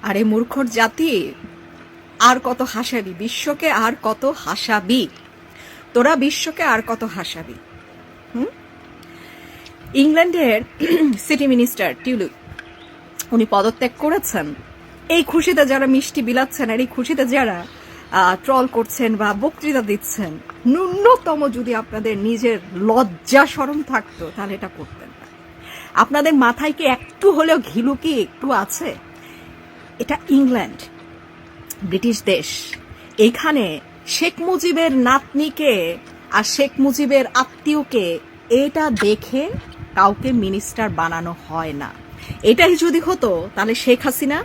আরে মূর্খর জাতি, আর কত হাসাবি বিশ্বকে, আর কত হাসাবি তোরা বিশ্বকে, আর কত হাসাবি? ইংল্যান্ডের সিটি মিনিস্টার টিউলিপ উনি পদত্যাগ করেছেন। এই খুশিতে যারা মিষ্টি বিলাচ্ছেন আর এই খুশিতে যারা ট্রল করছেন বা বক্তৃতা দিচ্ছেন, ন্যূনতম যদি আপনাদের নিজের লজ্জা শরম থাকতো তাহলে এটা করতেন না। আপনাদের মাথায় কি একটু হলেও ঘিলু কি একটু আছে? এটা ইংল্যান্ড, ব্রিটিশ দেশ। এখানে শেখ মুজিবের নাতনিকে আর শেখ মুজিবের আত্মীয়কে এটা দেখে কাউকে মিনিস্টার বানানো হয় না। এটাই যদি হতো তাহলে শেখ হাসিনা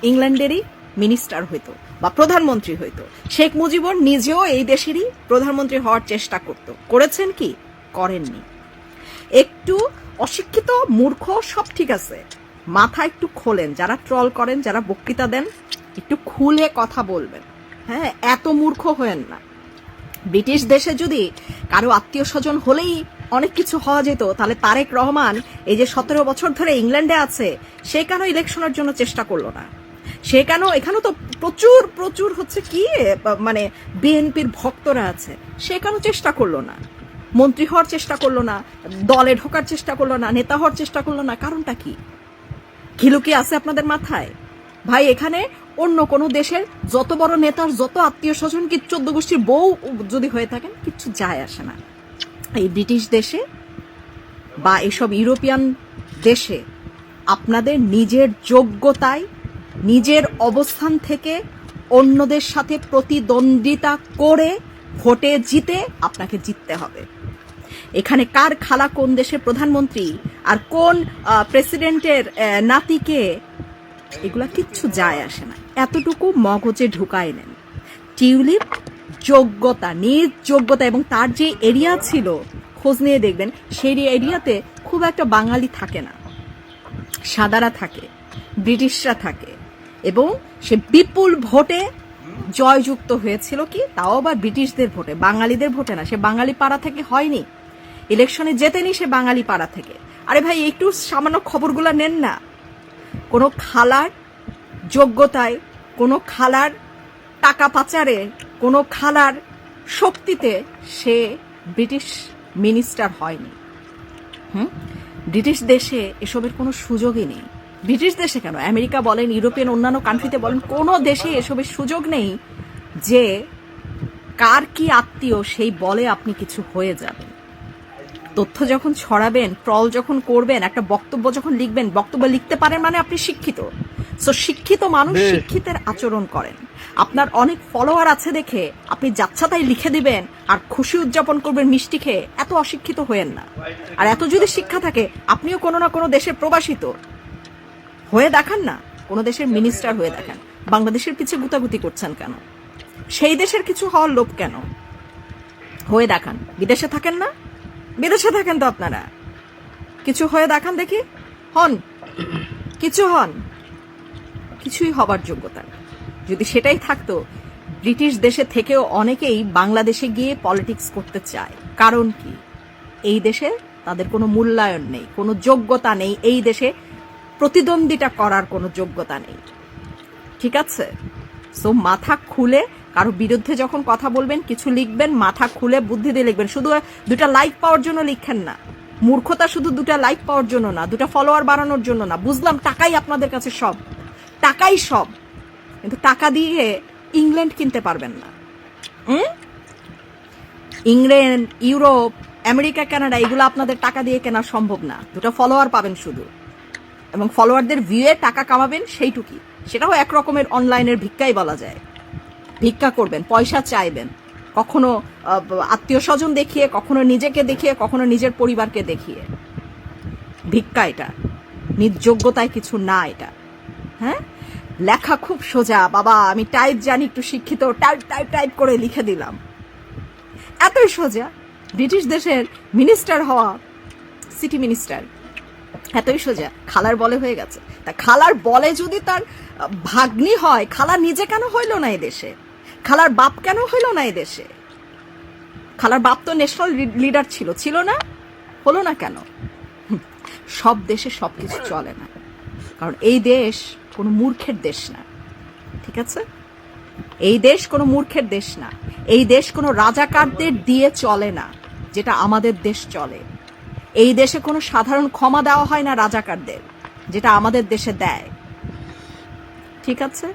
ইংল্যান্ডেরই মিনিস্টার হইতো বা প্রধানমন্ত্রী হইতো। শেখ মুজিবুর নিজেও এই দেশেরই প্রধানমন্ত্রী হওয়ার চেষ্টা করেছেন কি? করেননি। একটু অশিক্ষিত, মূর্খ সব ঠিক আছে, মাথা একটু খোলেন। যারা ট্রল করেন, যারা বক্তৃতা দেন, একটু খুলে কথা বলবেন। হ্যাঁ, এত মূর্খ হয়েন না। ব্রিটিশ দেশে যদি কারো আত্মীয় স্বজন হলেই অনেক কিছু হওয়া যেত, তাহলে তারেক রহমান এই যে 17 বছর ধরে ইংল্যান্ডে আছে, সে কেন ইলেকশনের জন্য চেষ্টা করলো না? সে কেন, এখানে তো প্রচুর প্রচুর হচ্ছে কি মানে বিএনপির ভক্তরা আছে, সে কেন চেষ্টা করলো না? মন্ত্রী হওয়ার চেষ্টা করলো না, দলে ঢোকার চেষ্টা করলো না, নেতা হওয়ার চেষ্টা করলো না? কারণটা কি? ঘিলুকি আছে আপনাদের মাথায়? ভাই, এখানে অন্য কোনো দেশের যত বড় নেতার যত আত্মীয় স্বজন কি 14 গোষ্ঠীর বউ যদি হয়ে থাকেন, কিচ্ছু যায় আসে না। এই ব্রিটিশ দেশে বা এসব ইউরোপিয়ান দেশে আপনাদের নিজের যোগ্যতায়, নিজের অবস্থান থেকে অন্যদের সাথে প্রতিদ্বন্দ্বিতা করে ভোটে জিতে আপনাকে জিততে হবে। এখানে কার খালা কোন দেশের প্রধানমন্ত্রী আর কোন প্রেসিডেন্টের নাতিকে, এগুলা কিচ্ছু যায় আসে না। এতটুকু মগজে ঢুকায় নেন। টিউলিপ যোগ্যতা, নিজ যোগ্যতা, এবং তার যে এরিয়া ছিল, খোঁজ নিয়ে দেখবেন সেই এরিয়াতে খুব একটা বাঙালি থাকে না, সাদারা থাকে, ব্রিটিশরা থাকে, এবং সে বিপুল ভোটে জয়যুক্ত হয়েছিল। কি তাও আবার ব্রিটিশদের ভোটে, বাঙালিদের ভোটে না। সে বাঙালি পাড়া থেকে হয়নি, ইলেকশনে জেতেনি সে বাঙালি পাড়া থেকে। আরে ভাই, একটু সামান্য খবরগুলো নেন না। কোনো খালার যোগ্যতায়, কোনো খালার টাকা পাচারে, কোনো খালার শক্তিতে সে ব্রিটিশ মিনিস্টার হয়নি। ব্রিটিশ দেশে এসবের কোনো সুযোগই নেই। ব্রিটিশ দেশে কেন, আমেরিকা বলেন, ইউরোপিয়ান অন্যান্য কান্ট্রিতে বলেন, কোনো দেশে এসবের সুযোগ নেই যে কার কি আত্মীয় সেই বলে আপনি কিছু হয়ে যাবেন। তথ্য যখন ছড়াবেন, ট্রল যখন করবেন, একটা বক্তব্য যখন লিখবেন, বক্তব্য লিখতে পারেন মানে আপনি শিক্ষিত। সো শিক্ষিত মানুষ শিক্ষিতের আচরণ করেন। আপনার অনেক ফলোয়ার আছে দেখে আপনি যাচ্ছা তাই লিখে দিবেন আর খুশি উদযাপন করবেন মিষ্টি খেয়ে, এত অশিক্ষিত হয়েন না। আর এত যদি শিক্ষা থাকে, আপনিও কোনো না কোনো দেশের প্রবাসিত হয়ে দেখান না, কোনো দেশের মিনিস্টার হয়ে দেখান। বাংলাদেশের পিছিয়ে গুতাগুতি করছেন কেন? সেই দেশের কিছু হওয়ার লোভ কেন? হয়ে দেখান। বিদেশে থাকেন না? বিদেশে থাকেন তো আপনারা, কিছু হয়ে দেখান দেখি। হন, কিছু হন। কিছুই হবার যোগ্যতা। যদি সেটাই থাকতো, ব্রিটিশ দেশে থেকেও অনেকেই বাংলাদেশে গিয়ে পলিটিক্স করতে চায়। কারণ কি? এই দেশে তাদের কোনো মূল্যায়ন নেই, কোনো যোগ্যতা নেই, এই দেশে প্রতিদ্বন্দ্বিতা করার কোনো যোগ্যতা নেই। ঠিক আছে? সো মাথা খুলে কারো বিরুদ্ধে যখন কথা বলবেন, কিছু লিখবেন, মাথা খুলে বুদ্ধি দিয়ে লিখবেন। শুধু 2টা লাইক পাওয়ার জন্য লিখেন না। মূর্খতা শুধু 2টা লাইক পাওয়ার জন্য না, 2টা ফলোয়ার বাড়ানোর জন্য না। বুঝলাম টাকাই আপনাদের কাছে সব, টাকাই সব, কিন্তু টাকা দিয়ে ইংল্যান্ড কিনতে পারবেন না। ইংল্যান্ড, ইউরোপ, আমেরিকা, কানাডা, এগুলো আপনাদের টাকা দিয়ে কেনা সম্ভব না। 2টা ফলোয়ার পাবেন শুধু, এবং ফলোয়ারদের ভিউয়ে টাকা কামাবেন, সেইটুকুই। সেটাও এক রকমের অনলাইনের ভিক্ষাই বলা যায়। ভিক্ষা করবেন, পয়সা চাইবেন, কখনো আত্মীয় স্বজন দেখিয়ে, কখনো নিজেকে দেখিয়ে, কখনো নিজের পরিবারকে দেখিয়ে। ভিক্ষা এটা, নিজ যোগ্যতায় কিছু না এটা। হ্যাঁ, লেখা খুব সোজা বাবা, আমি টাইপ জানি, একটু শিক্ষিত, টাইপ টাইপ টাইপ করে লিখে দিলাম, এতই সোজা। ব্রিটিশ দেশের মিনিস্টার হওয়া, সিটি মিনিস্টার, এতই সোজা। খালার বলে হয়ে গেছে। তা খালার বলে যদি তার ভাগ্নি হয়, খালা নিজে কেন হইল না এদেশে? খালার বাপ কেন হইল না এদেশে? খালার বাপ তো ন্যাশনাল লিডার ছিল না? হলো না কেন? সব দেশে সবকিছু চলে না। কারণ এই দেশ কোনো মূর্খের দেশ না, ঠিক আছে? এই দেশ কোনো মূর্খের দেশ না, এই দেশ কোনো রাজাকারদের দিয়ে চলে না যেটা আমাদের দেশ চলে। এই দেশে কোনো সাধারণ ক্ষমা দেওয়া হয় না রাজাকারদের, যেটা আমাদের দেশে দেয়, ঠিক আছে?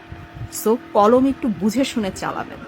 সো কলম একটু বুঝে শুনে চালাবেন।